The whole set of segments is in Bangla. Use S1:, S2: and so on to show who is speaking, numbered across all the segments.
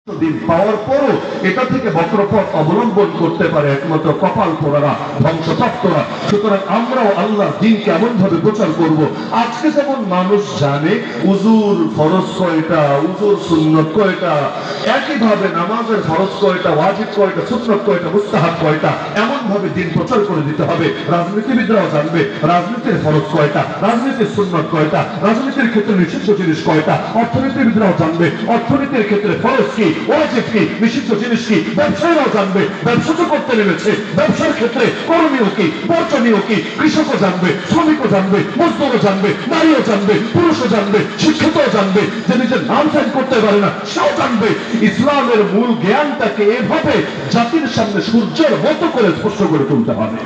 S1: দিন পাওয়ার পরও এটা থেকে বক্রপথ অবলম্বন করতে পারে একমাত্র কপাল পোড়ারা, ধ্বংসপ্রাপ্তরা। সুতরাং আমরাও আল্লাহর দ্বীনকে এমন ভাবে প্রচার করব। আজকে যেমন মানুষ জানে উজুর ফরজ কয়টা, উজুর সুন্নত কয়টা, একইভাবে নামাজের ফরজ কয়টা, ওয়াজিব কয়টা, সুন্নত কয়টা, মুস্তাহাব কয়টা, এমন ভাবে দ্বীন প্রচার করে দিতে হবে। রাজনীতিবিদরাও জানবে রাজনীতির ফরজ কয়টা, রাজনীতির সুন্নত কয়টা, রাজনীতির ক্ষেত্রে নিষিদ্ধ জিনিস কয়টা। অর্থনীতিবিদরাও জানবে অর্থনীতির ক্ষেত্রে ফরজ কি, ওয়াজিব কি, নিষিদ্ধ জিনিস কি। ব্যবসায়ীরাও জানবে ব্যবসা তো করতে নেমেছে, ব্যবসার ক্ষেত্রে করণীয় কি, বর্জনীয় কি। কৃষকও জানবে, শ্রমিকও জানবে, মজদুরও জানবে, নারীও জানবে, পুরুষও জানবে, শিক্ষিতও জানবে, যে নিজের নাম চেঞ্জ করতে পারে না সেও জানবে। ইসলামের মূল জ্ঞানটাকে এভাবে জাতির সামনে সূর্যের মতো করে স্পষ্ট করে তুলতে হবে।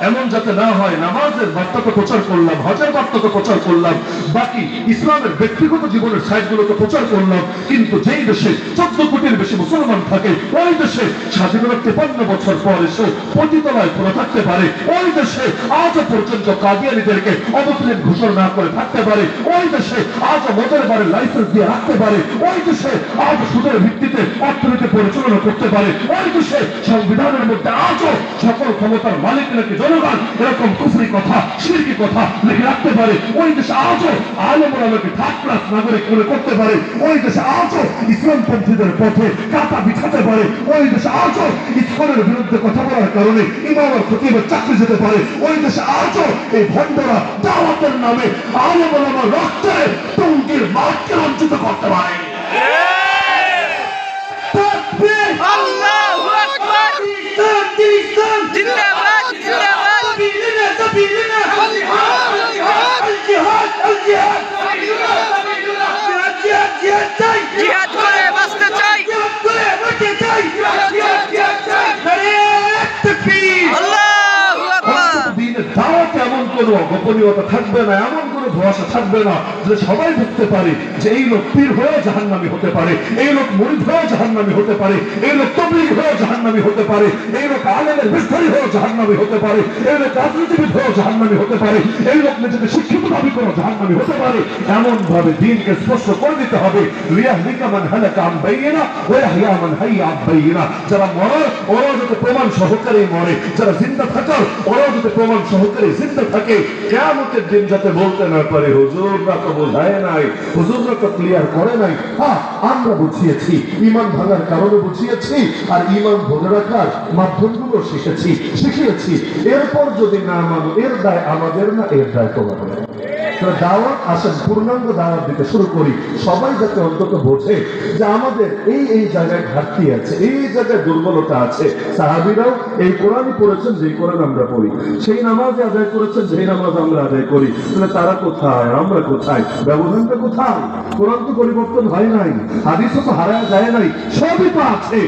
S1: এমন যাতে না হয় নামাজের বার্তা তো প্রচার করলাম, হজের বার্তা তো প্রচার করলাম, বাকি ইসলামের ব্যক্তিগত জীবনের সাইডগুলো তো প্রচার করলাম, কিন্তু যেই দেশে 14 কোটির বেশি মুসলমান থাকে, ওই দেশে স্বাধীনতার 53 বছর পর এসেও পতিতলায় পড়ে থাকতে পারে, ওই দেশে আজও পর্যন্ত কাদিয়ানীদেরকে অমুসলিম ঘোষণা না করে থাকতে পারে, ওই দেশে আজও মদের বারে লাইসেন্স দিয়ে রাখতে পারে, ওই দেশে আজও সুদের ভিত্তিতে অর্থনীতি পরিচালনা করতে পারে, ওই দেশে সংবিধানের মধ্যে আজও সকল ক্ষমতার মালিক নাকি জনগণ, এরকম কুফরি কথা, শিরকি কথা লিখে রাখতে পারে, ওই দেশে আজও আলেম ওলামাকে থার্ড ক্লাস নাগরিক মনে করতে পারে, ওই দেশে আজও ইসলামপন্থীদের পথে কাঁটা বিছাতে পারে, ওই দেশে আজও ইসলামের বিরুদ্ধে কথা বলার কারণে ইমাম আর খতিবের চাকরি যেতে পারে, ওই দেশে আজও এই ভণ্ডরা দাওয়াতের নামে আলেম ওলামার রক্তে টঙ্গীর মাঠকে বঞ্চিত করতে পারে।
S2: আল্লাহু আকবার, জিন্দাবাদ জিন্দাবাদ,
S3: سبيلنا الجهاد
S2: জিহাদ করে বাঁচতে চাই। আল্লাহু আকবার।
S1: দ্বীনের দাওয়াতে এমন কোনো গোপনীয়তা থাকবে না, এমন কোনো ধোঁয়াশা থাকবে না যে সবাই বুঝতে পারে যে এই লোক পীর হয়েও জাহান্নামী হতে পারে, এই লোক মুরিদ হয়েও জাহান্নামী হতে পারে, এই লোক তাবলীগ হয়েও জাহান্নামী হতে পারে, এই লোক আলেমের বিস্তারী হয়েও জাহান্নামী হতে পারে, এই লোক রাজনীতিবিদ হয়েও জাহান্নামী হতে পারে, এই লোক নিজেকে শিক্ষিত দাবি করেও জাহান্নামী হতে পারে। এমন ভাবে দ্বীনকে স্পষ্ট করে দিতে হবে। লিয়াহলিকা মান হালাকা আন বাইয়িনা ওয়া ইয়াহইয়া মান হাইয়া আন বাইয়িনা। যারা মরে ওরাও যাতে প্রমাণ সহকারে মরে, যারা জিন্দা থাকার ওরাও যাতে প্রমাণ সহকারে জিন্দা থাকে। কিয়ামতের দিন যাতে বলতে না পারে হুজুররা তো বোঝায় নাই, হুজুররা তো ক্লিয়ার করে নাই। হ্যাঁ, আমরা বুঝিয়েছি, ঈমান ভাঙার কারণে বুঝিয়েছি, আর ঈমান ধরে রাখার মাধ্যমগুলো শিখিয়েছি। এরপর যদি না মানো, এর দায় আমাদের না, এর দায় তোমাদের। দাওয়াত আসেন, পূর্ণাঙ্গ দাওয়াত দিতে শুরু করি। সবাই যাতে অন্তত বোঝে যে আমাদের এই জায়গায় ঘাটতি আছে, এই জায়গায় দুর্বলতা আছে। সাহাবীরাও এই কোরআনই পড়েছেন যে কোরআন আমরা পড়ি, সেই নামাজে আদায় করেছেন যেই নামাজ আমরা আদায় করি। তাহলে তারা কোথায়, আমরা কোথায়, ব্যবধানটা কোথায়? কোরআন তো পরিবর্তন হয় নাই, হাদিসও তো হারায় যায় নাই, সবই তো আছে।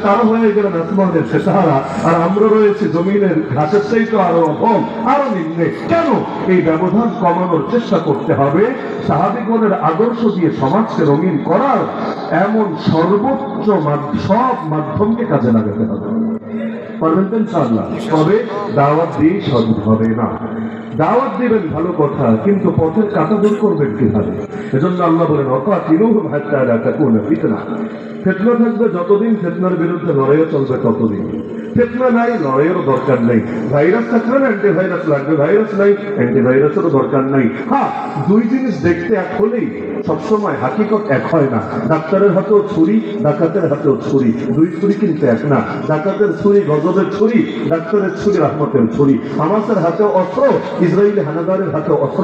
S1: তারা হয়ে গেলেন আসমানের সেতারা, আর আমরা রয়েছে জমিনের ঘাসের চাইতে আরো কম, আরো নিম্নে। কেন? এই ব্যবধান কমানোর চেষ্টা করতে হবে। সাহাবীগণের আদর্শ দিয়ে সমাজকে রঙিন করার এমন সর্বোচ্চ সব মাধ্যমকে কাজে লাগাতে হবে। পারবেন তো ইনশাআল্লাহ? তবে দাওয়াত দিয়ে সব হবে না। দাওয়াত দিবেন ভালো কথা, কিন্তু পথের কাটা দূর করবেন কিভাবে? এজন্য আল্লাহ বলেন ওয়াকাতিলুহুম হাত্তা লা তাকুনা ফিতনা। ফিতনা থাকবে যতদিন, ফিতনার বিরুদ্ধে লড়াইও চলবে ততদিন। ফিতনা নাই, লড়াইয়ের দরকার নেই। ভাইরাস থাকলে অ্যান্টিভাইরাস লাগবে, ভাইরাস নাই, অ্যান্টিভাইরাসেরও দরকার নাই। হ্যাঁ, দুই জিনিস দেখতে এক হলেই সবসময় হাকিকত এক হয় না। ডাক্তারের হাতেও ছুরি, ডাকাতের হাতেও ছুরি, দুই ছুরি কিন্তু এক না। ডাকাতের ছুরি গজবের ছুরি, ডাক্তারের ছুরি রহমতের ছুরি। হামাসের হাতেও অস্ত্র, ইসরায়েলি হানাদারের হাতেও অস্ত্র।